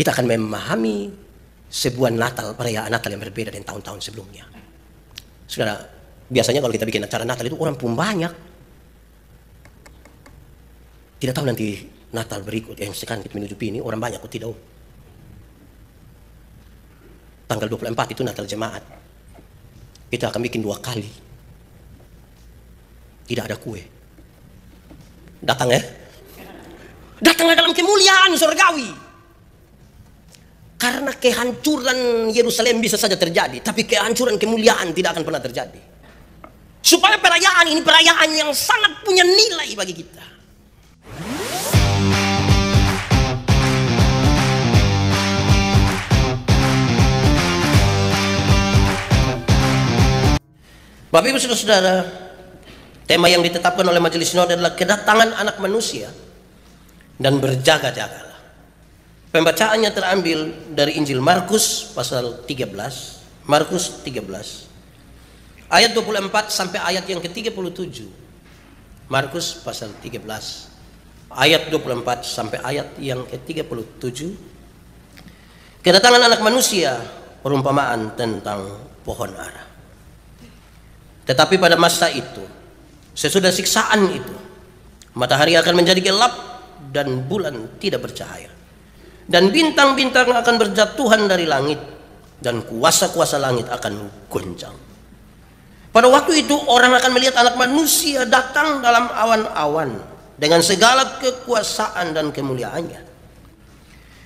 kita akan memahami sebuah Natal, perayaan Natal yang berbeda dengan tahun-tahun sebelumnya. Saudara, biasanya kalau kita bikin acara Natal itu orang pun banyak. Tidak tahu nanti Natal berikut yang sekarang kita menuju ini orang banyak atau tidak. Tanggal 24 itu Natal jemaat. Kita akan bikin 2 kali. Tidak ada kue. Datang ya. Datanglah dalam kemuliaan surgawi. Karena kehancuran Yerusalem bisa saja terjadi, tapi kehancuran kemuliaan tidak akan pernah terjadi. Supaya perayaan ini perayaan yang sangat punya nilai bagi kita. Bapak Ibu Saudara-saudara, tema yang ditetapkan oleh Majelis Sinode adalah kedatangan Anak Manusia dan berjaga-jagalah. Pembacaannya terambil dari Injil Markus pasal 13, Markus 13 ayat 24 sampai ayat yang ke-37. Markus pasal 13 ayat 24 sampai ayat yang ke-37. Kedatangan Anak Manusia, perumpamaan tentang pohon ara. Tetapi pada masa itu, sesudah siksaan itu, matahari akan menjadi gelap dan bulan tidak bercahaya, dan bintang-bintang akan berjatuhan dari langit, dan kuasa-kuasa langit akan goncang. Pada waktu itu orang akan melihat Anak Manusia datang dalam awan-awan dengan segala kekuasaan dan kemuliaannya.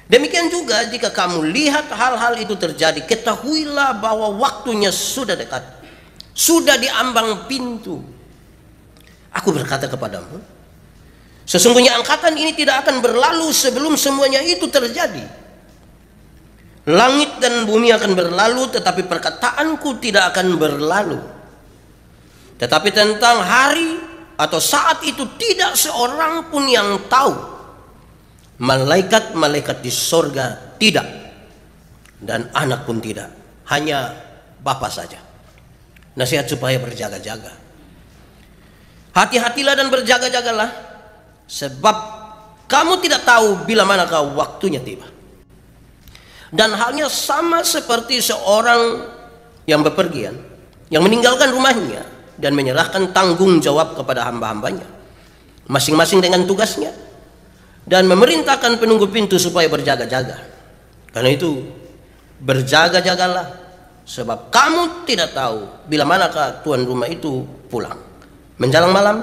Demikian juga jika kamu lihat hal-hal itu terjadi, ketahuilah bahwa waktunya sudah dekat. Sudah di ambang pintu. Aku berkata kepadamu, sesungguhnya angkatan ini tidak akan berlalu sebelum semuanya itu terjadi. Langit dan bumi akan berlalu, tetapi perkataanku tidak akan berlalu. Tetapi tentang hari atau saat itu tidak seorang pun yang tahu. Malaikat-malaikat di sorga tidak, dan anak pun tidak, hanya Bapa saja. Nasihat supaya berjaga-jaga. Hati-hatilah dan berjaga-jagalah, sebab kamu tidak tahu bila manakah waktunya tiba. Dan halnya sama seperti seorang yang bepergian, yang meninggalkan rumahnya dan menyerahkan tanggung jawab kepada hamba-hambanya, masing-masing dengan tugasnya, dan memerintahkan penunggu pintu supaya berjaga-jaga. Karena itu berjaga-jagalah, sebab kamu tidak tahu bila manakah tuan rumah itu pulang, menjelang malam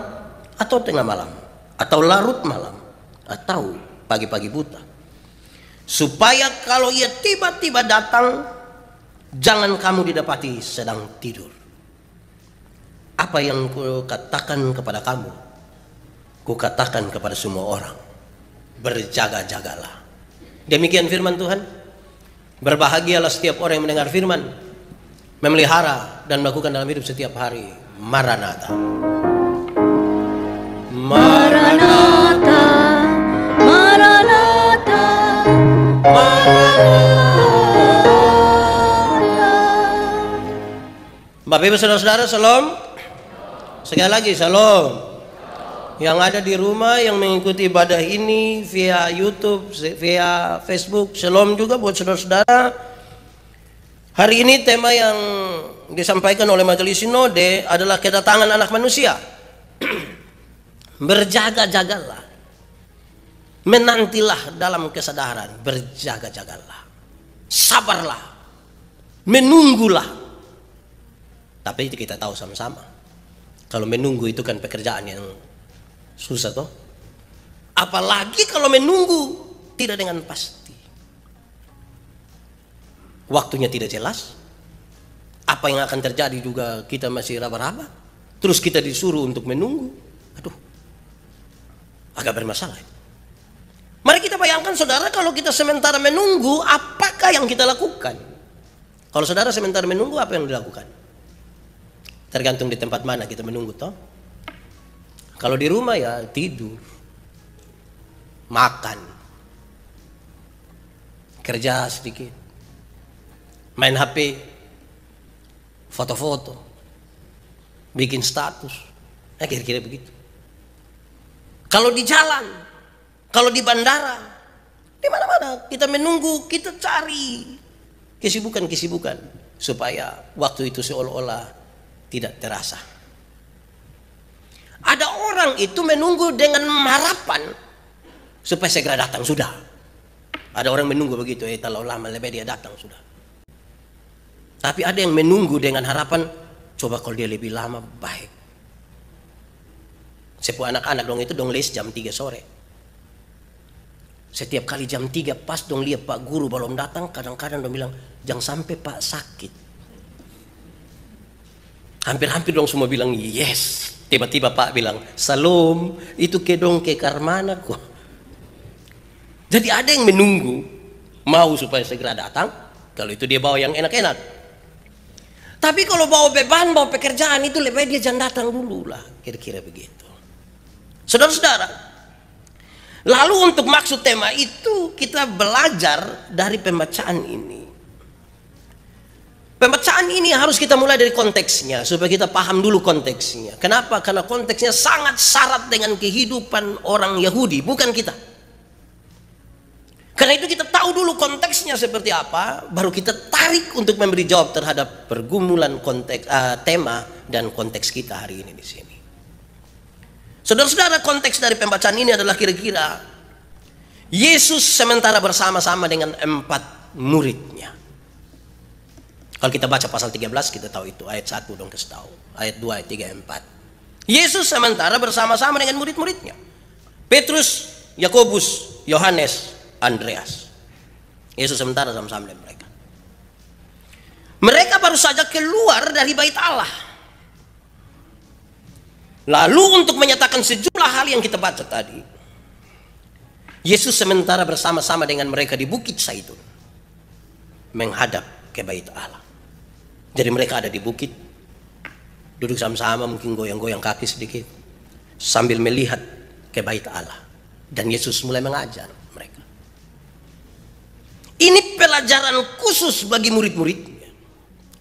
atau tengah malam atau larut malam atau pagi-pagi buta, supaya kalau ia tiba-tiba datang, jangan kamu didapati sedang tidur. Apa yang kukatakan kepada kamu, kukatakan kepada semua orang, berjaga-jagalah. Demikian firman Tuhan. Berbahagialah setiap orang yang mendengar firman, memelihara dan melakukan dalam hidup setiap hari. Maranatha. Maranatha, Maranatha, Maranatha. Bapak Ibu Saudara-saudara, Shalom. Sekali lagi Shalom. Yang ada di rumah yang mengikuti ibadah ini via YouTube, via Facebook, Shalom juga buat saudara-saudara. Hari ini tema yang disampaikan oleh Majelis Sinode adalah kedatangan Anak Manusia. Berjaga-jagalah, menantilah dalam kesadaran, berjaga-jagalah, sabarlah, menunggulah. Tapi itu kita tahu sama-sama, kalau menunggu itu kan pekerjaan yang susah toh. Apalagi kalau menunggu tidak dengan pasti, waktunya tidak jelas, apa yang akan terjadi juga kita masih raba-raba, terus kita disuruh untuk menunggu. Aduh, agak bermasalah. Mari kita bayangkan saudara, kalau kita sementara menunggu, apakah yang kita lakukan? Kalau saudara sementara menunggu, apa yang dilakukan? Tergantung di tempat mana kita menunggu toh. Kalau di rumah ya tidur, makan, kerja sedikit, main HP, foto-foto, bikin status, kira-kira begitu. Kalau di jalan, kalau di bandara, Di mana-mana kita menunggu, kita cari kesibukan-kesibukan supaya waktu itu seolah-olah tidak terasa. Ada orang itu menunggu dengan harapan supaya segera datang sudah. Ada orang menunggu begitu, kalau lama lebih dia datang sudah. Tapi ada yang menunggu dengan harapan, coba kalau dia lebih lama baik. Sepuh anak-anak dong itu dong les jam 3 sore. Setiap kali jam 3 pas dong lihat Pak Guru belum datang, kadang-kadang dong bilang, jangan sampai Pak sakit. Hampir-hampir dong semua bilang yes. Tiba-tiba Pak bilang, salam, itu kedong ke karmana kok. Jadi ada yang menunggu, mau supaya segera datang, kalau itu dia bawa yang enak-enak. Tapi kalau bawa beban, bawa pekerjaan itu lebih dia jangan datang dulu lah, kira-kira begitu. Saudara-saudara, lalu untuk maksud tema itu kita belajar dari pembacaan ini. Pembacaan ini harus kita mulai dari konteksnya supaya kita paham dulu konteksnya. Kenapa? Karena konteksnya sangat syarat dengan kehidupan orang Yahudi, bukan kita. Karena itu kita tahu dulu konteksnya seperti apa, baru kita tarik untuk memberi jawab terhadap pergumulan konteks tema dan konteks kita hari ini di sini. Saudara-saudara, konteks dari pembacaan ini adalah kira-kira Yesus sementara bersama-sama dengan 4 muridnya. Kalau kita baca pasal 13 kita tahu itu, ayat 1 dong kasih tahu, ayat 2, ayat 3, ayat 4. Yesus sementara bersama-sama dengan murid-muridnya. Petrus, Yakobus, Yohanes, Andreas. Yesus sementara sama-sama dengan mereka. Mereka baru saja keluar dari bait Allah. Lalu untuk menyatakan sejumlah hal yang kita baca tadi, Yesus sementara bersama-sama dengan mereka di Bukit Zaitun, menghadap ke bait Allah. Jadi mereka ada di bukit, duduk sama-sama, mungkin goyang-goyang kaki sedikit, sambil melihat ke bait Allah. Dan Yesus mulai mengajar mereka. Ini pelajaran khusus bagi murid-muridnya,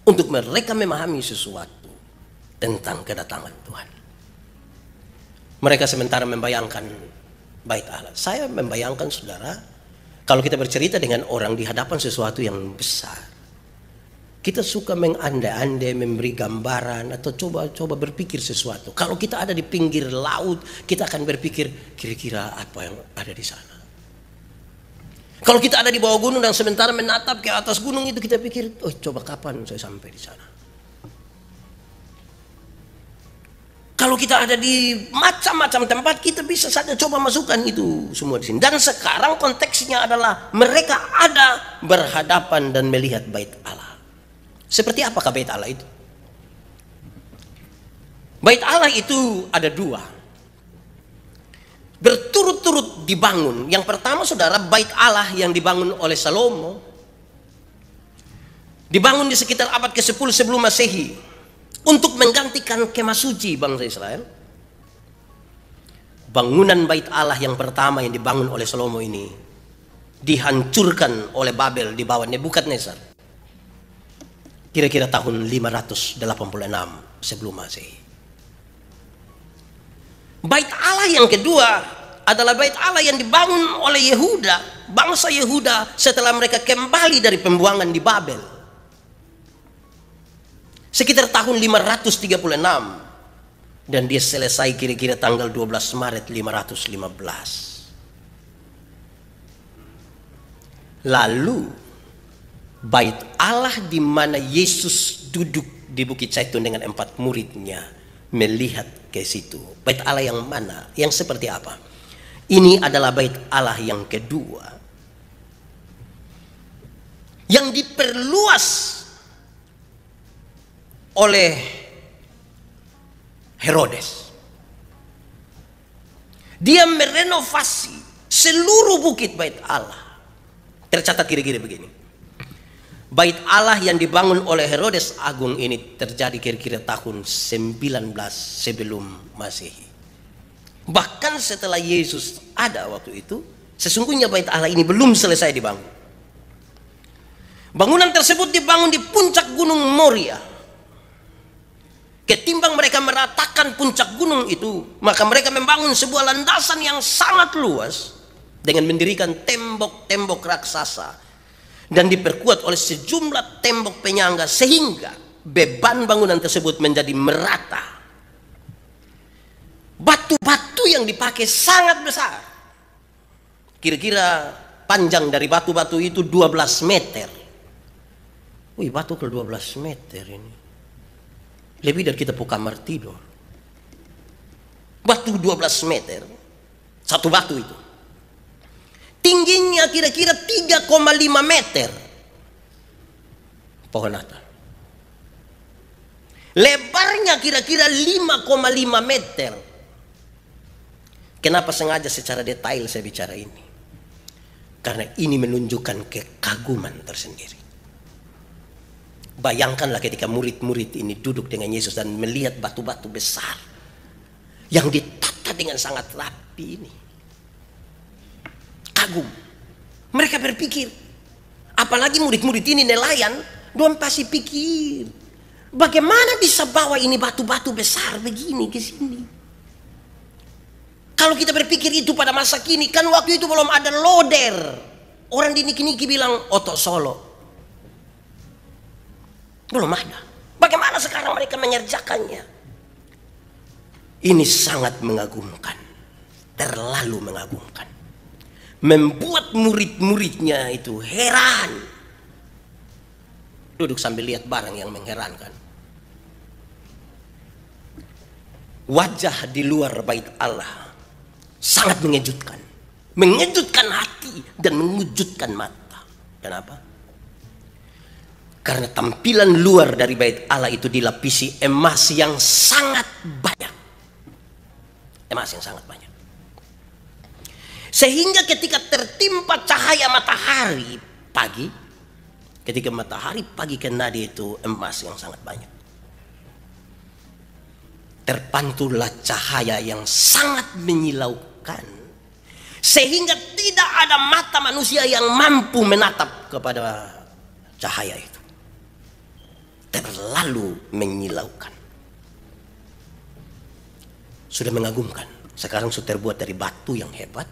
untuk mereka memahami sesuatu tentang kedatangan Tuhan. Mereka sementara membayangkan bait Allah. Saya membayangkan saudara, kalau kita bercerita dengan orang di hadapan sesuatu yang besar, kita suka mengandai-andai, memberi gambaran, atau coba berpikir sesuatu. Kalau kita ada di pinggir laut, kita akan berpikir kira-kira apa yang ada di sana. Kalau kita ada di bawah gunung dan sementara menatap ke atas gunung itu, kita pikir, oh coba kapan saya sampai di sana. Kalau kita ada di macam-macam tempat, kita bisa saja coba masukkan itu semua di sini. Dan sekarang konteksnya adalah mereka ada berhadapan dan melihat bait Allah. Seperti apakah bait Allah itu? Bait Allah itu ada 2. Berturut-turut dibangun. Yang pertama saudara, bait Allah yang dibangun oleh Salomo, dibangun di sekitar abad ke-10 sebelum Masehi, untuk menggantikan kemah suci bangsa Israel. Bangunan bait Allah yang pertama yang dibangun oleh Salomo ini dihancurkan oleh Babel di bawah Nebukadnezar. Kira-kira tahun 586 sebelum Masehi. Bait Allah yang kedua adalah bait Allah yang dibangun oleh Yehuda, bangsa Yehuda setelah mereka kembali dari pembuangan di Babel. Sekitar tahun 536, dan dia selesai kira-kira tanggal 12 Maret 515. Lalu bait Allah di mana Yesus duduk di Bukit Zaitun dengan 4 muridnya melihat ke situ. Bait Allah yang mana? Yang seperti apa? Ini adalah bait Allah yang kedua, yang diperluas oleh Herodes. Dia merenovasi seluruh bukit bait Allah. Tercatat kira-kira begini. Bait Allah yang dibangun oleh Herodes Agung ini terjadi kira-kira tahun 19 sebelum Masehi. Bahkan setelah Yesus ada waktu itu, sesungguhnya bait Allah ini belum selesai dibangun. Bangunan tersebut dibangun di puncak Gunung Moria. Ketimbang mereka meratakan puncak gunung itu, maka mereka membangun sebuah landasan yang sangat luas dengan mendirikan tembok-tembok raksasa dan diperkuat oleh sejumlah tembok penyangga sehingga beban bangunan tersebut menjadi merata. Batu-batu yang dipakai sangat besar. Kira-kira panjang dari batu-batu itu 12 meter. Wih, batu ke 12 meter ini. Lebih dari kita punya kamar tidur. Batu 12 meter. Satu batu itu. Tingginya kira-kira 3,5 meter. Pohon Natal. Lebarnya kira-kira 5,5 meter. Kenapa sengaja secara detail saya bicara ini? Karena ini menunjukkan kekaguman tersendiri. Bayangkanlah ketika murid-murid ini duduk dengan Yesus dan melihat batu-batu besar yang ditata dengan sangat rapi ini. Kagum. Mereka berpikir, apalagi murid-murid ini nelayan, dia pasti pikir, bagaimana bisa bawa ini batu-batu besar begini ke sini? Kalau kita berpikir itu pada masa kini, kan waktu itu belum ada loader. Orang di niki-niki bilang oto solo. Belum ada. Bagaimana sekarang mereka mengerjakannya? Ini sangat mengagumkan. Terlalu mengagumkan. Membuat murid-muridnya itu heran. Duduk sambil lihat barang yang mengherankan. Wajah di luar bait Allah sangat mengejutkan. Mengejutkan hati dan mengejutkan mata. Kenapa? Karena tampilan luar dari bait Allah itu dilapisi emas yang sangat banyak. Emas yang sangat banyak. Sehingga ketika tertimpa cahaya matahari pagi, ketika matahari pagi kena dia itu emas yang sangat banyak. Terpantullah cahaya yang sangat menyilaukan. Sehingga tidak ada mata manusia yang mampu menatap kepada cahaya itu. Terlalu menyilaukan. Sudah mengagumkan. Sekarang sudah terbuat dari batu yang hebat.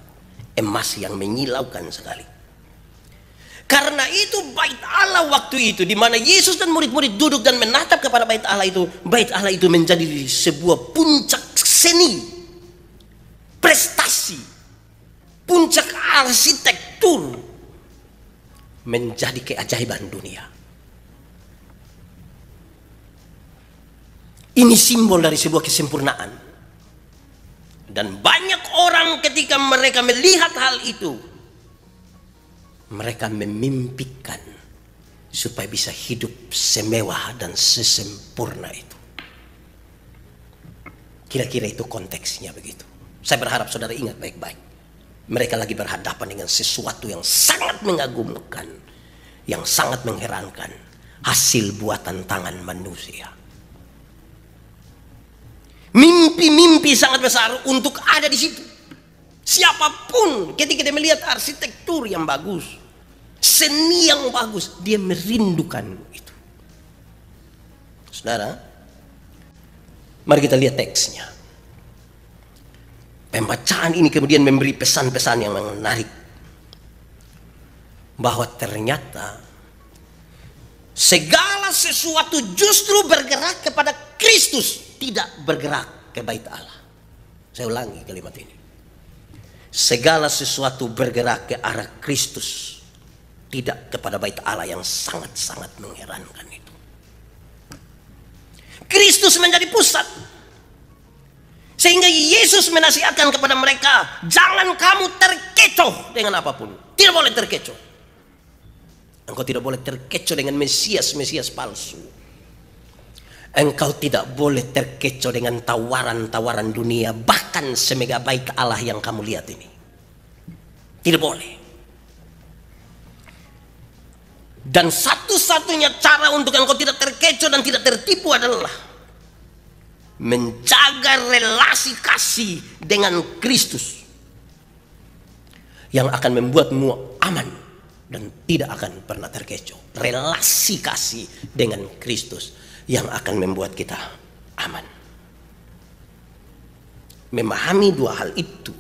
Emas yang menyilaukan sekali. Karena itu bait Allah waktu itu, di mana Yesus dan murid-murid duduk dan menatap kepada bait Allah itu menjadi sebuah puncak seni, prestasi, puncak arsitektur, menjadi keajaiban dunia. Ini simbol dari sebuah kesempurnaan. Dan banyak orang ketika mereka melihat hal itu, mereka memimpikan supaya bisa hidup semewah dan sesempurna itu. Kira-kira itu konteksnya begitu. Saya berharap saudara ingat baik-baik. Mereka lagi berhadapan dengan sesuatu yang sangat mengagumkan, yang sangat mengherankan, hasil buatan tangan manusia. Mimpi-mimpi sangat besar untuk ada di situ. Siapapun ketika dia melihat arsitektur yang bagus, seni yang bagus, dia merindukan itu. Saudara, mari kita lihat teksnya. Pembacaan ini kemudian memberi pesan-pesan yang menarik. Bahwa ternyata segala sesuatu justru bergerak kepada Kristus, tidak bergerak ke bait Allah. Saya ulangi kalimat ini. Segala sesuatu bergerak ke arah Kristus, tidak kepada bait Allah yang sangat-sangat mengherankan itu. Kristus menjadi pusat. Sehingga Yesus menasihatkan kepada mereka, jangan kamu terkecoh dengan apapun. Tidak boleh terkecoh. Engkau tidak boleh terkecoh dengan Mesias palsu. Engkau tidak boleh terkecoh dengan tawaran-tawaran dunia, bahkan semegabaik Allah yang kamu lihat ini. Tidak boleh. Dan satu-satunya cara untuk engkau tidak terkecoh dan tidak tertipu adalah menjaga relasi kasih dengan Kristus, yang akan membuatmu aman dan tidak akan pernah terkecoh. Relasi kasih dengan Kristus yang akan membuat kita aman. Memahami dua hal itu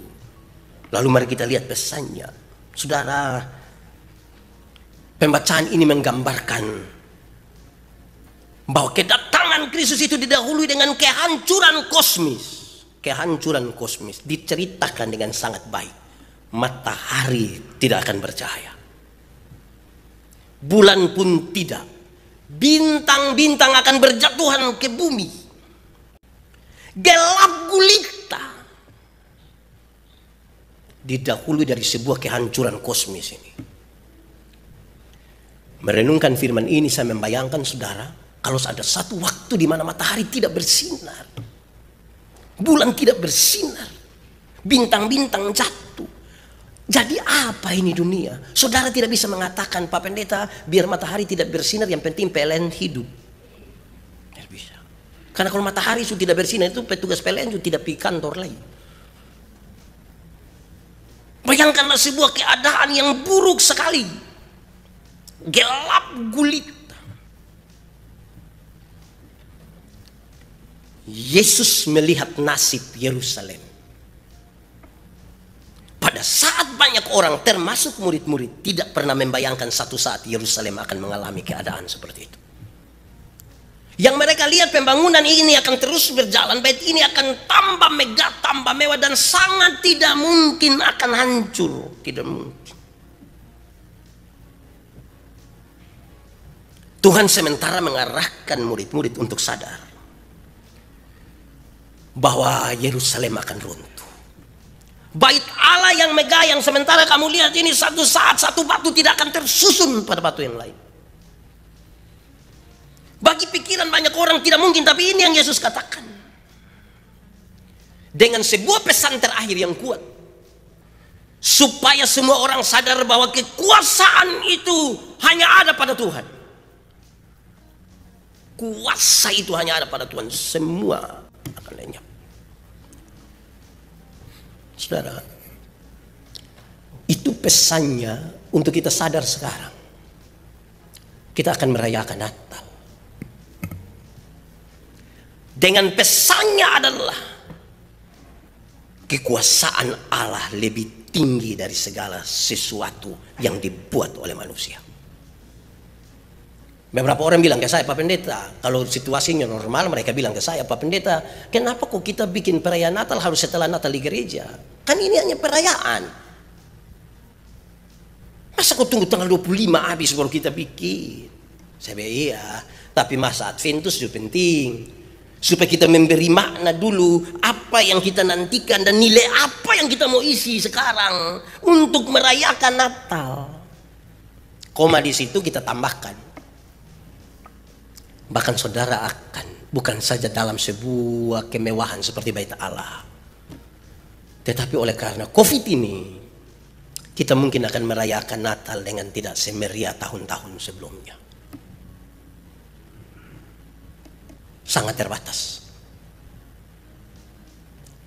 Lalu mari kita lihat pesannya. Saudara, pembacaan ini menggambarkan bahwa kedatangan Kristus itu didahului dengan kehancuran kosmis. Kehancuran kosmis diceritakan dengan sangat baik. Matahari tidak akan bercahaya, bulan pun tidak, bintang-bintang akan berjatuhan ke bumi, gelap gulita, didahului dari sebuah kehancuran kosmis ini. Merenungkan firman ini, saya membayangkan saudara, kalau ada satu waktu di mana matahari tidak bersinar, bulan tidak bersinar, bintang-bintang jatuh. Jadi apa ini dunia? Saudara tidak bisa mengatakan, Pak Pendeta, biar matahari tidak bersinar, yang penting PLN hidup. Tidak bisa. Karena kalau matahari sudah tidak bersinar, itu petugas PLN sudah tidak pergi kantor lagi. Bayangkanlah sebuah keadaan yang buruk sekali. Gelap gulita. Yesus melihat nasib Yerusalem. Pada saat banyak orang termasuk murid-murid tidak pernah membayangkan satu saat Yerusalem akan mengalami keadaan seperti itu. Yang mereka lihat pembangunan ini akan terus berjalan, bait ini akan tambah megah, tambah mewah, dan sangat tidak mungkin akan hancur. Tidak mungkin. Tuhan sementara mengarahkan murid-murid untuk sadar bahwa Yerusalem akan runtuh. Bait Allah yang megah yang sementara kamu lihat ini, satu saat satu batu tidak akan tersusun pada batu yang lain. Bagi pikiran banyak orang tidak mungkin, tapi ini yang Yesus katakan. Dengan sebuah pesan terakhir yang kuat, supaya semua orang sadar bahwa kekuasaan itu hanya ada pada Tuhan. Kuasa itu hanya ada pada Tuhan. Semua akan lenyap. Saudara, itu pesannya untuk kita sadar sekarang. Kita akan merayakan Natal. Dengan pesannya adalah kekuasaan Allah lebih tinggi dari segala sesuatu yang dibuat oleh manusia. Beberapa orang bilang ke saya, Pak Pendeta, kalau situasinya normal mereka bilang ke saya, Pak Pendeta, kenapa kok kita bikin perayaan Natal harus setelah Natal di gereja? Kan ini hanya perayaan. Masa kok tunggu tanggal 25 habis baru kita bikin? Saya bilang iya, tapi masa Adventus itu penting. Supaya kita memberi makna dulu apa yang kita nantikan dan nilai apa yang kita mau isi sekarang untuk merayakan Natal. Koma di situ kita tambahkan. Bahkan saudara akan bukan saja dalam sebuah kemewahan seperti bait Allah, tetapi oleh karena COVID ini kita mungkin akan merayakan Natal dengan tidak semeriah tahun-tahun sebelumnya. Sangat terbatas.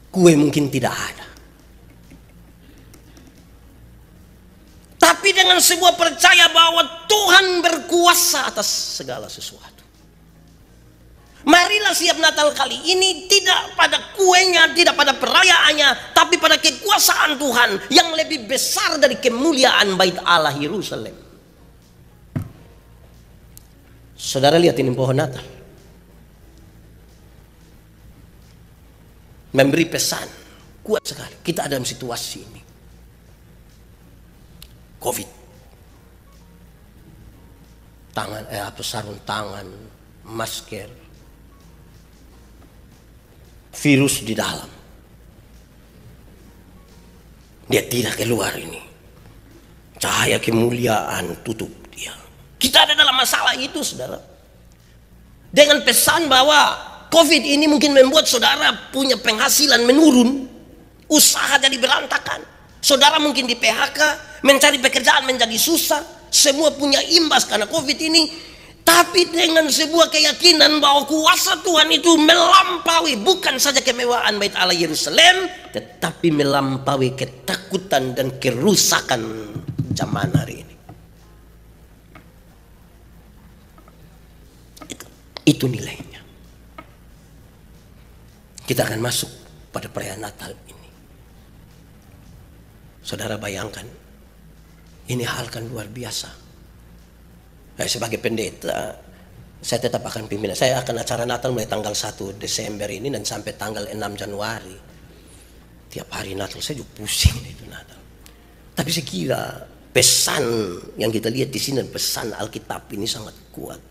Kue mungkin tidak ada. Tapi dengan sebuah percaya bahwa Tuhan berkuasa atas segala sesuatu. Marilah siap Natal kali ini tidak pada kuenya, tidak pada perayaannya, tapi pada kekuasaan Tuhan yang lebih besar dari kemuliaan bait Allah Yerusalem. Saudara lihat ini pohon Natal. Memberi pesan kuat sekali. Kita ada dalam situasi ini. COVID. Sarung tangan, masker. Virus di dalam. Dia tidak keluar ini. Cahaya kemuliaan tutup dia. Kita ada dalam masalah itu, saudara. Dengan pesan bahwa COVID ini mungkin membuat saudara punya penghasilan menurun. Usaha jadi berantakan. Saudara mungkin di PHK, mencari pekerjaan menjadi susah. Semua punya imbas karena COVID ini. Tapi dengan sebuah keyakinan bahwa kuasa Tuhan itu melampaui bukan saja kemewahan bait Allah Yerusalem, tetapi melampaui ketakutan dan kerusakan zaman hari ini. Itu nilainya. Kita akan masuk pada perayaan Natal ini. Saudara bayangkan, ini hal kan luar biasa. Sebagai pendeta, saya tetap akan pimpinan. Saya akan acara Natal mulai tanggal 1 Desember ini dan sampai tanggal 6 Januari. Tiap hari Natal saya juga pusing itu Natal. Tapi saya kira pesan yang kita lihat di sini, pesan Alkitab ini sangat kuat.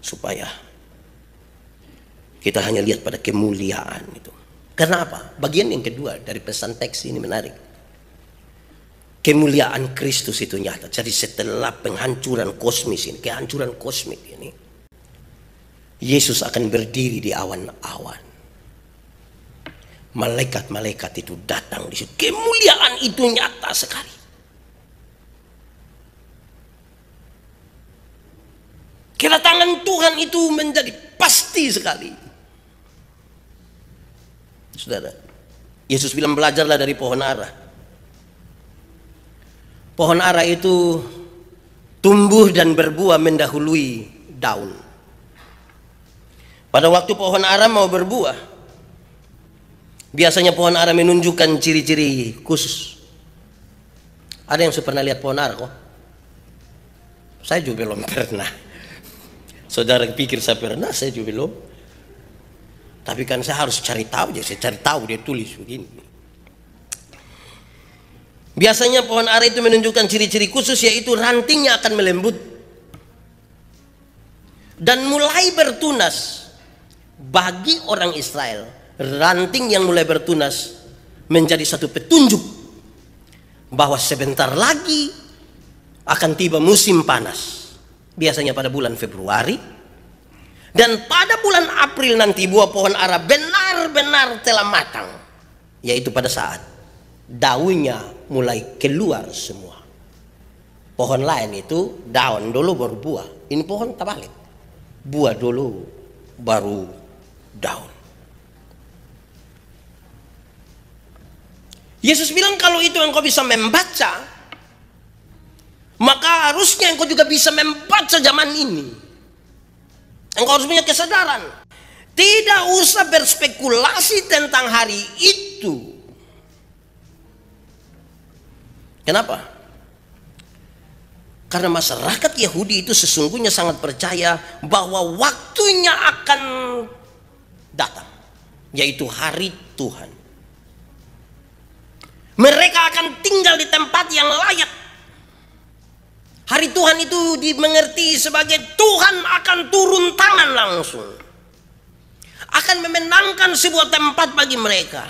Supaya kita hanya lihat pada kemuliaan itu. Karena apa? Bagian yang kedua dari pesan teks ini menarik. Kemuliaan Kristus itu nyata. Jadi setelah penghancuran kosmis ini, kehancuran kosmik ini, Yesus akan berdiri di awan-awan. Malaikat-malaikat itu datang di situ. Kemuliaan itu nyata sekali. Kedatangan Tuhan itu menjadi pasti sekali. Saudara, Yesus bilang belajarlah dari pohon ara. Pohon ara itu tumbuh dan berbuah mendahului daun. Pada waktu pohon ara mau berbuah, biasanya pohon ara menunjukkan ciri-ciri khusus. Ada yang pernah lihat pohon ara kok? Saya juga belum pernah. Saudara pikir saya pernah, saya juga belum. Tapi kan saya harus cari tahu, jadi saya cari tahu dia tulis begini. Biasanya pohon ara itu menunjukkan ciri-ciri khusus, yaitu rantingnya akan melembut dan mulai bertunas. Bagi orang Israel, ranting yang mulai bertunas menjadi satu petunjuk bahwa sebentar lagi akan tiba musim panas. Biasanya pada bulan Februari, dan pada bulan April nanti buah pohon ara benar-benar telah matang, yaitu pada saat daunnya mulai keluar semua. Pohon lain itu daun dulu baru buah. Ini pohon terbalik, buah dulu baru daun. Yesus bilang kalau itu engkau bisa membaca, maka harusnya engkau juga bisa membaca zaman ini. Engkau harus punya kesadaran. Tidak usah berspekulasi tentang hari itu. Kenapa? Karena masyarakat Yahudi itu sesungguhnya sangat percaya bahwa waktunya akan datang, yaitu hari Tuhan. Mereka akan tinggal di tempat yang layak. Hari Tuhan itu dimengerti sebagai Tuhan akan turun tangan langsung, akan memenangkan sebuah tempat bagi mereka.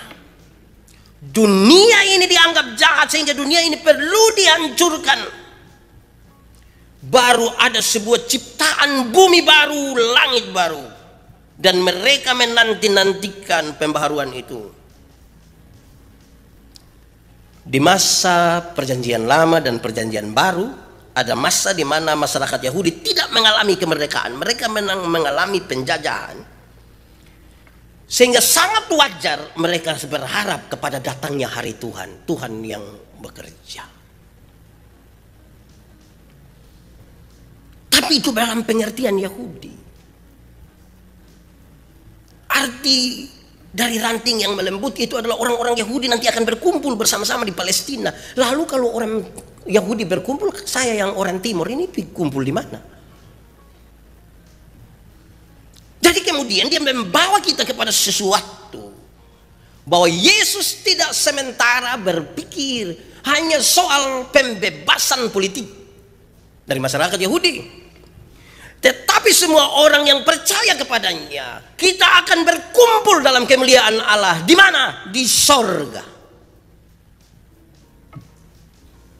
Dunia ini dianggap jahat sehingga dunia ini perlu dihancurkan. Baru ada sebuah ciptaan bumi baru, langit baru, dan mereka menanti-nantikan pembaharuan itu. Di masa perjanjian lama dan perjanjian baru, ada masa di mana masyarakat Yahudi tidak mengalami kemerdekaan. Mereka mengalami penjajahan. Sehingga sangat wajar mereka berharap kepada datangnya hari Tuhan. Tuhan yang bekerja. Tapi itu dalam pengertian Yahudi. Arti dari ranting yang melembut itu adalah orang-orang Yahudi nanti akan berkumpul bersama-sama di Palestina. Lalu kalau orang Yahudi berkumpul, saya yang orang Timur ini kumpul di mana? Jadi kemudian dia membawa kita kepada sesuatu, bahwa Yesus tidak sementara berpikir hanya soal pembebasan politik dari masyarakat Yahudi. Tetapi semua orang yang percaya kepadanya, kita akan berkumpul dalam kemuliaan Allah. Di mana? Di sorga.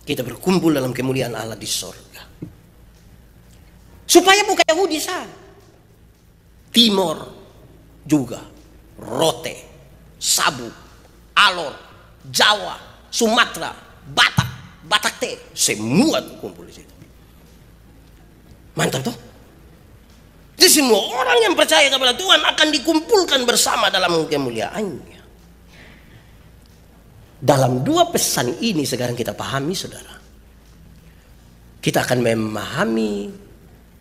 Kita berkumpul dalam kemuliaan Allah di sorga. Supaya bukan Yahudi saja, Timor juga, Rote, Sabu, Alor, Jawa, Sumatera, Batak, Batak semua kumpul di situ. Mantap toh? Jadi semua orang yang percaya kepada Tuhan akan dikumpulkan bersama dalam kemuliaannya. Dalam dua pesan ini sekarang kita pahami, saudara. Kita akan memahami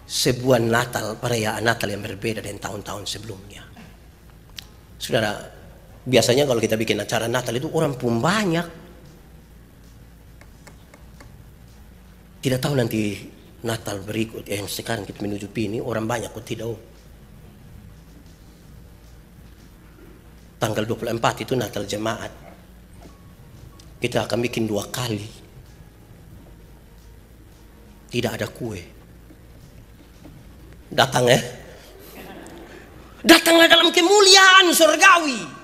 sebuah Natal, perayaan Natal yang berbeda dengan tahun-tahun sebelumnya. Saudara, Biasanya kalau kita bikin acara Natal itu orang pun banyak. Tidak tahu nanti Natal berikut yang sekarang kita menuju ini orang banyak atau tidak. Tanggal 24 itu Natal jemaat. Kita akan bikin 2 kali. Tidak ada kue. Datang ya. Datanglah dalam kemuliaan surgawi.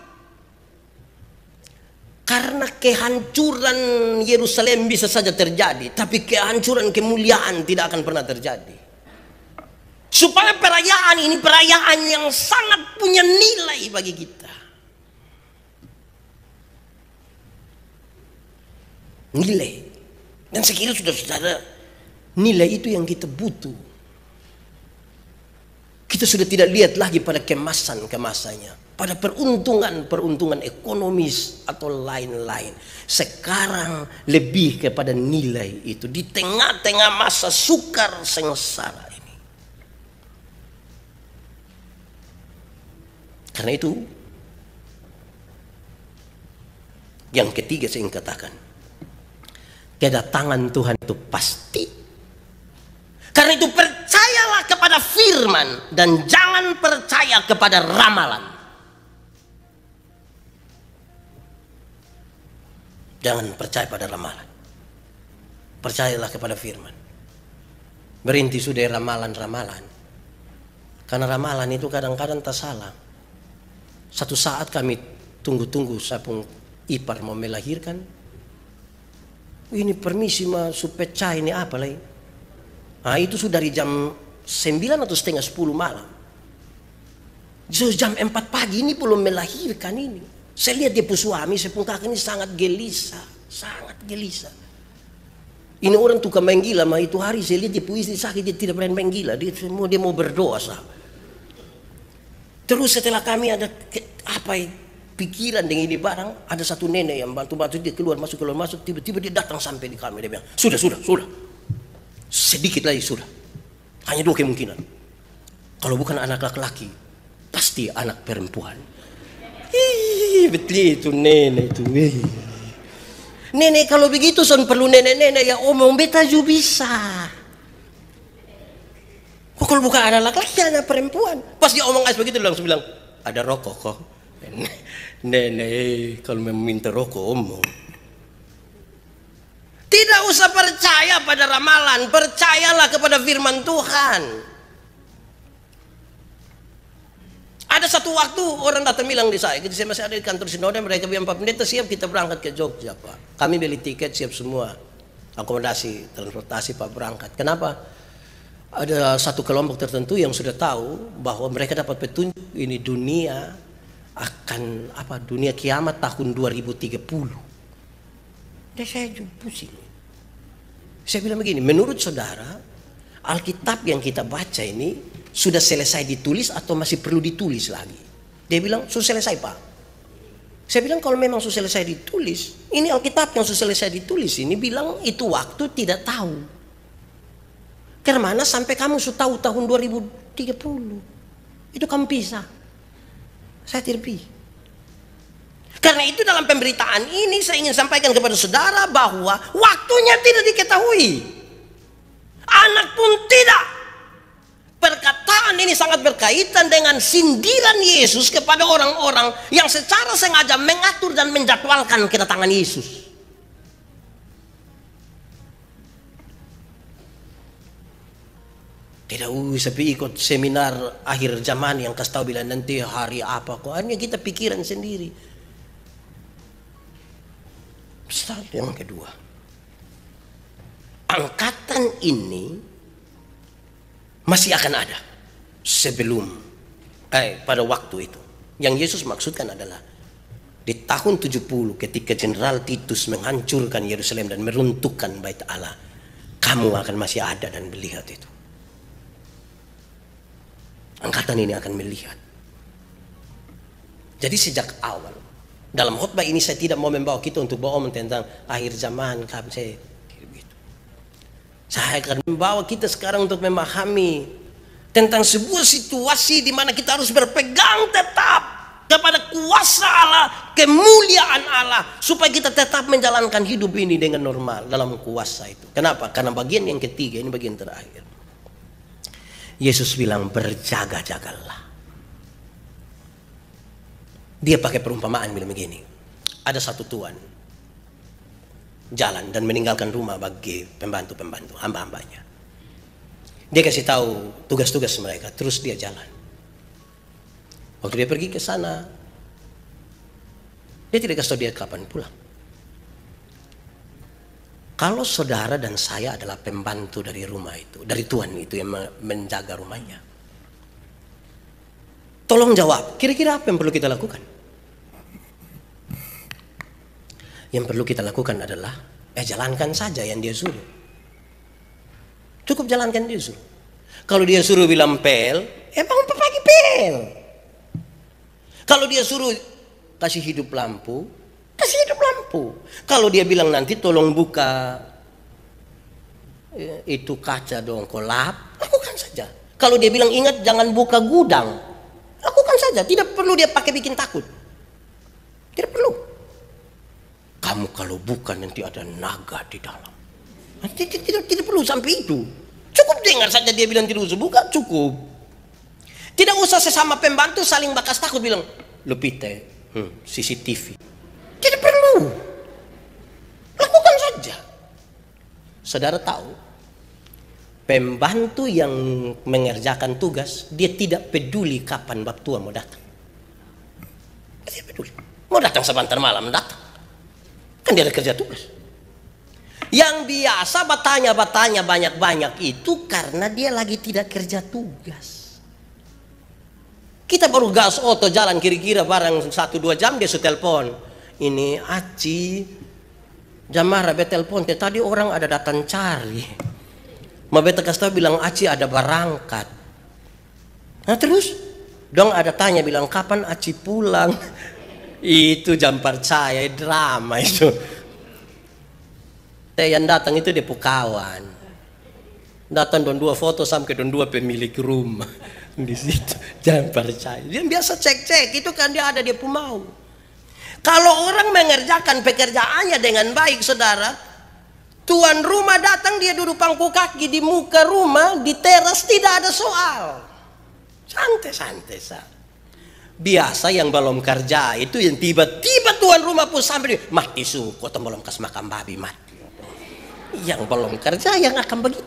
Karena kehancuran Yerusalem bisa saja terjadi, tapi kehancuran kemuliaan tidak akan pernah terjadi. Supaya perayaan ini perayaan yang sangat punya nilai bagi kita. Nilai. Dan saya kira saudara-saudara, nilai itu yang kita butuh. Kita sudah tidak lihat lagi pada kemasannya, pada peruntungan ekonomis atau lain-lain. Sekarang lebih kepada nilai itu di tengah-tengah masa sukar sengsara ini. Karena itu, yang ketiga saya ingin katakan, kedatangan Tuhan itu pasti. Karena itu percayalah kepada firman dan jangan percaya kepada ramalan. Jangan percaya pada ramalan. Percayalah kepada firman. Berhenti sudah ramalan-ramalan. Karena ramalan itu kadang-kadang tak salah. Satu saat kami tunggu-tunggu sapung ipar mau melahirkan. Ini permisi mah supaya ini apa lagi? Nah, itu sudah dari jam 9 atau setengah 10 malam. So, jam 4 pagi ini belum melahirkan ini. Saya lihat dia pun suami, saya pun kakak ini sangat gelisah. Sangat gelisah. Ini orang tukang main gila, mah itu hari saya lihat dia pun istri sakit, dia tidak berani main gila. Dia mau berdoa. Terus setelah kami ada pikiran dengan ini barang, ada satu nenek yang bantu-bantu dia keluar masuk, tiba-tiba dia datang sampai di kami, dia bilang, sudah. Sedikit lagi sudah. Hanya 2 kemungkinan. Kalau bukan anak laki-laki, pasti anak perempuan. Betul itu nenek itu. Nenek kalau begitu son perlu nenek-nenek yang omong beta juga bisa. Kok kalau bukan anak laki-laki, anak perempuan. Pas dia omong begitu langsung bilang, ada rokok kok. Nenek kalau meminta rokok omong. Tidak usah percaya pada ramalan, percayalah kepada firman Tuhan. Ada satu waktu orang datang bilang di saya, saya masih ada di kantor sinode, mereka bilang, Pak Pendeta siap kita berangkat ke Jogja Pak. Kami beli tiket siap semua, akomodasi, transportasi Pak berangkat. Kenapa? Ada satu kelompok tertentu yang sudah tahu bahwa mereka dapat petunjuk ini dunia akan dunia kiamat tahun 2030. Dan saya juga pusing. Saya bilang begini, menurut saudara, Alkitab yang kita baca ini sudah selesai ditulis atau masih perlu ditulis lagi? Dia bilang, sudah selesai Pak. Saya bilang, kalau memang sudah selesai ditulis, ini Alkitab yang sudah selesai ditulis, ini bilang itu waktu tidak tahu. Karena sampai kamu sudah tahu tahun 2030. Itu kamu bisa. Saya tidak bisa. Karena itu dalam pemberitaan ini saya ingin sampaikan kepada saudara bahwa waktunya tidak diketahui. Anak pun tidak. Perkataan ini sangat berkaitan dengan sindiran Yesus kepada orang-orang yang secara sengaja mengatur dan menjadwalkan kedatangan Yesus. Tidak usah ikut seminar akhir zaman yang kasih tahu bilang nanti hari apa kok. Hanya kita pikiran sendiri. Yang kedua, angkatan ini masih akan ada sebelum pada waktu itu. Yang Yesus maksudkan adalah di tahun 70 ketika Jenderal Titus menghancurkan Yerusalem dan meruntuhkan Bait Allah, kamu akan masih ada dan melihat itu. Angkatan ini akan melihat. Jadi sejak awal dalam khotbah ini saya tidak mau membawa kita untuk beromong tentang akhir zaman, saya akan membawa kita sekarang untuk memahami tentang sebuah situasi di mana kita harus berpegang tetap kepada kuasa Allah, kemuliaan Allah, supaya kita tetap menjalankan hidup ini dengan normal dalam kuasa itu. Kenapa? Karena bagian yang ketiga, ini bagian terakhir. Yesus bilang berjaga-jagalah. Dia pakai perumpamaan bilang begini. Ada satu tuan jalan dan meninggalkan rumah bagi pembantu-pembantu, hamba-hambanya. Dia kasih tahu tugas-tugas mereka, terus dia jalan. Waktu dia pergi ke sana, dia tidak kasih tahu dia kapan pulang. Kalau saudara dan saya adalah pembantu dari rumah itu, dari tuan itu yang menjaga rumahnya, tolong jawab, kira-kira apa yang perlu kita lakukan? Yang perlu kita lakukan adalah jalankan saja yang dia suruh. Cukup jalankan dia suruh. Kalau dia suruh bilang pel, bangun pagi pel. Kalau dia suruh kasih hidup lampu, kasih hidup lampu. Kalau dia bilang nanti tolong buka itu kaca dong, kolap, lakukan saja. Kalau dia bilang ingat jangan buka gudang, lakukan saja. Tidak perlu dia pakai bikin takut. Tidak perlu. Kamu kalau buka nanti ada naga di dalam. Tidak perlu sampai itu. Cukup dengar saja dia bilang tidak usah buka, cukup. Tidak usah sesama pembantu saling bakas takut bilang, Lupite, CCTV. Tidak perlu. Lakukan saja. Saudara tahu, pembantu yang mengerjakan tugas, dia tidak peduli kapan bab tua mau datang. Dia peduli. Mau datang sebentar malam, datang. Kan dia ada kerja tugas. Yang biasa bertanya banyak-banyak itu karena dia lagi tidak kerja tugas. Kita baru gas oto jalan kira-kira barang 1-2 jam dia sudah telepon. Ini Aci Jamara betelpon tadi orang ada datang cari. Ma beta kasih tahu bilang Aci ada berangkat. Nah terus dong ada tanya bilang kapan Aci pulang. Itu jam percaya drama itu. Yang datang itu dia kawan. Datang don 2 foto sampai don 2 pemilik rumah di situ. Jangan percaya. Dia biasa cek-cek itu kan dia ada dia mau. Kalau orang mengerjakan pekerjaannya dengan baik, saudara, tuan rumah datang dia duduk pangku kaki di muka rumah di teras tidak ada soal. Santai-santai saja. Biasa yang belum kerja itu yang tiba-tiba tuan rumah pun sampai mati su, kota belum kas makan babi mati. Yang belum kerja yang akan begitu.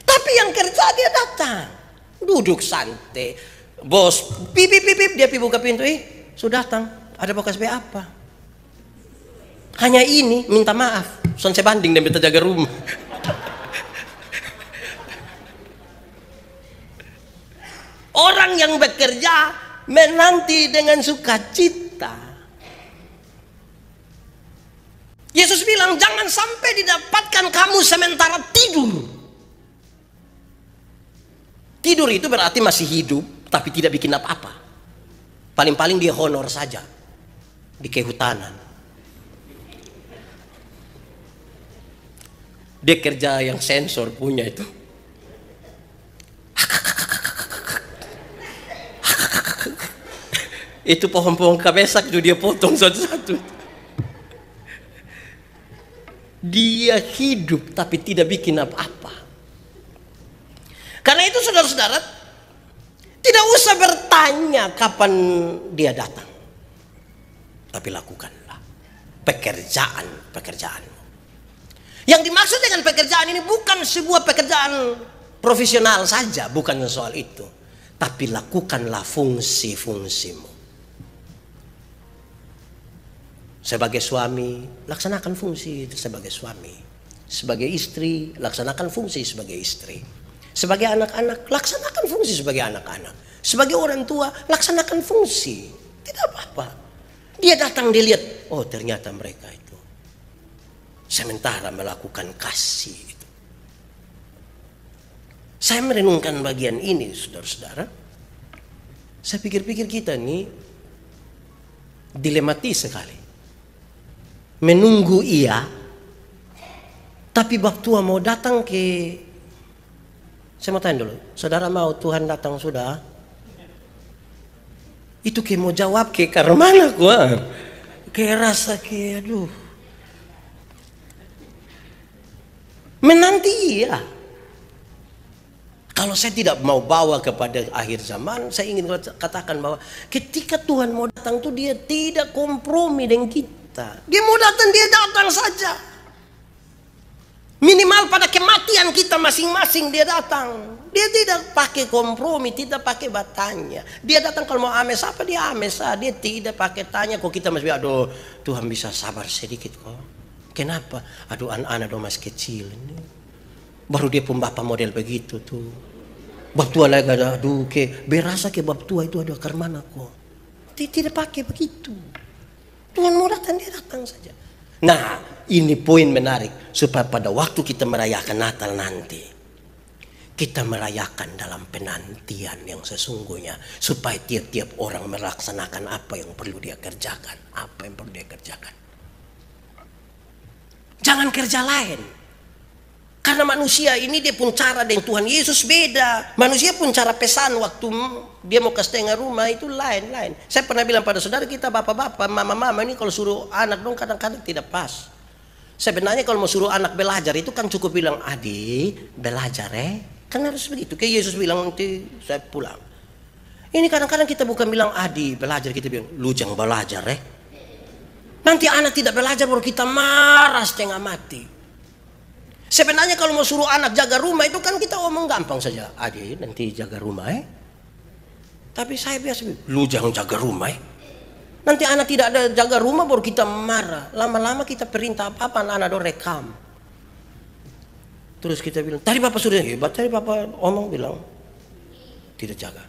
Tapi yang kerja dia datang, duduk santai, bos pipip dia buka pintu, sudah datang, ada bekas apa? Hanya ini minta maaf, son sebanding dan minta jaga rumah. Orang yang bekerja menanti dengan sukacita. Yesus bilang jangan sampai didapatkan kamu sementara tidur. Tidur itu berarti masih hidup tapi tidak bikin apa-apa. Paling-paling dia honor saja di kehutanan. Dia kerja yang sensor punya itu. Itu pohon-pohon kabesak itu dia potong satu-satu. Dia hidup tapi tidak bikin apa-apa. Karena itu saudara-saudara, tidak usah bertanya kapan dia datang. Tapi lakukanlah pekerjaanmu. Yang dimaksud dengan pekerjaan ini bukan sebuah pekerjaan profesional saja, bukan soal itu. Tapi lakukanlah fungsi-fungsimu. Sebagai suami, laksanakan fungsi sebagai suami. Sebagai istri, laksanakan fungsi sebagai istri. Sebagai anak-anak, laksanakan fungsi sebagai anak-anak. Sebagai orang tua, laksanakan fungsi. Tidak apa-apa. Dia datang, dilihat, oh ternyata mereka itu sementara melakukan kasih itu. Saya merenungkan bagian ini, saudara-saudara. Saya pikir-pikir kita ini dilematis sekali. Menunggu iya, tapi bab tua mau datang ke, saya mau tanya dulu, saudara mau Tuhan datang sudah? Itu kayak mau jawab kayak karena mana gua. Kayak rasa kayak aduh. Menanti iya. Kalau saya tidak mau bawa kepada akhir zaman, saya ingin katakan bahwa ketika Tuhan mau datang tuh dia tidak kompromi dengan kita. Dia mau datang, dia datang saja. Minimal pada kematian kita masing-masing dia datang. Dia tidak pakai kompromi, tidak pakai bertanya. Dia datang kalau mau ames apa dia ames. Dia tidak pakai tanya. Kok kita masih aduh Tuhan bisa sabar sedikit kok. Kenapa? Aduh anak-anak dong masih kecil ini. Baru dia pun bapak model begitu tuh. Bab tua lagi ada aduh ke berasa ke bab tua itu ada karmana kok. Dia tidak pakai begitu. Tuhan mau datang dia datang saja. Nah, ini poin menarik supaya pada waktu kita merayakan Natal nanti kita merayakan dalam penantian yang sesungguhnya supaya tiap-tiap orang melaksanakan apa yang perlu dia kerjakan, apa yang perlu dia kerjakan. Jangan kerja lain. Karena manusia ini dia pun cara dengan Tuhan Yesus beda. Manusia pun cara pesan waktu dia mau ke setengah rumah itu lain-lain. Saya pernah bilang pada saudara kita bapak-bapak, mama-mama ini kalau suruh anak dong kadang-kadang tidak pas. Sebenarnya kalau mau suruh anak belajar itu kan cukup bilang adik belajar Kan harus begitu. Kayak Yesus bilang nanti saya pulang. Ini kadang-kadang kita bukan bilang adik belajar, kita bilang lu jangan belajar Nanti anak tidak belajar baru kita marah setengah mati. Sebenarnya kalau mau suruh anak jaga rumah itu kan kita omong gampang saja. Adik nanti jaga rumah Tapi saya biasa lu jangan jaga rumah Nanti anak tidak ada jaga rumah baru kita marah. Lama-lama kita perintah apa-apa anak do rekam. Terus kita bilang tadi bapak sudah hebat, tadi bapak omong bilang tidak jaga.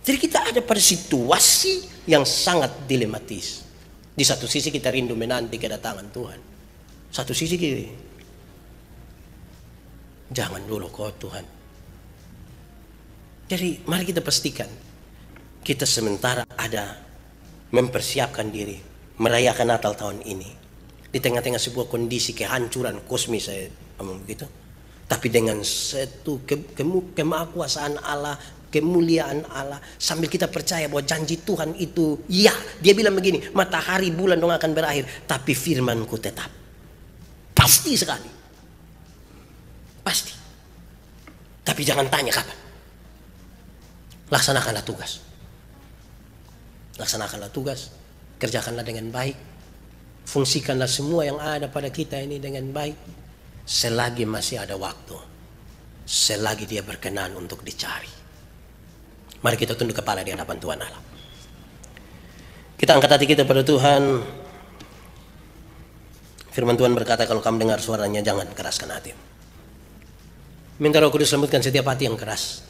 Jadi kita ada pada situasi yang sangat dilematis. Di satu sisi kita rindu menanti kedatangan Tuhan. Satu sisi kita jangan dulu kau Tuhan. Jadi mari kita pastikan kita sementara ada mempersiapkan diri merayakan Natal tahun ini di tengah-tengah sebuah kondisi kehancuran kosmis saya ngomong begitu. Tapi dengan satu kemahakuasaan Allah, kemuliaan Allah, sambil kita percaya bahwa janji Tuhan itu ya, dia bilang begini, matahari bulan dong akan berakhir, tapi firmanku tetap. Pasti sekali. Pasti. Tapi jangan tanya kapan. Laksanakanlah tugas. Laksanakanlah tugas. Kerjakanlah dengan baik. Fungsikanlah semua yang ada pada kita ini dengan baik. Selagi masih ada waktu. Selagi dia berkenan untuk dicari. Mari kita tunduk kepala di hadapan Tuhan Allah. Kita angkat hati kita pada Tuhan. Firman Tuhan berkata kalau kamu dengar suaranya jangan keraskan hatimu. Minta Roh Kudus lembutkan setiap hati yang keras.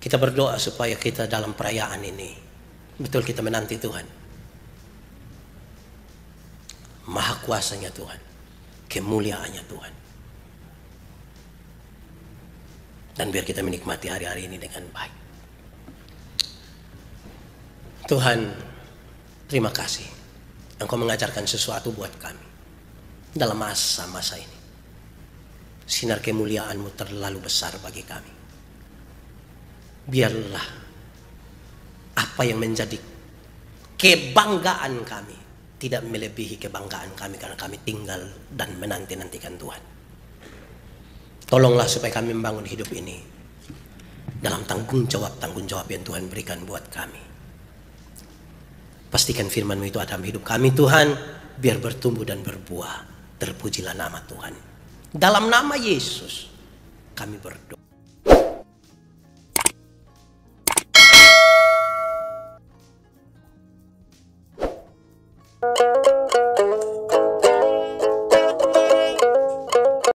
Kita berdoa supaya kita dalam perayaan ini betul kita menanti Tuhan. Maha kuasanya Tuhan, kemuliaannya Tuhan. Dan biar kita menikmati hari-hari ini dengan baik. Tuhan, terima kasih. Engkau mengajarkan sesuatu buat kami dalam masa-masa ini. Sinar kemuliaan-Mu terlalu besar bagi kami. Biarlah apa yang menjadi kebanggaan kami tidak melebihi kebanggaan kami karena kami tinggal dan menanti-nantikan Tuhan. Tolonglah supaya kami membangun hidup ini dalam tanggung jawab yang Tuhan berikan buat kami. Pastikan firman-Mu itu ada dalam hidup kami Tuhan, biar bertumbuh dan berbuah. Terpujilah nama Tuhan. Dalam nama Yesus kami berdoa.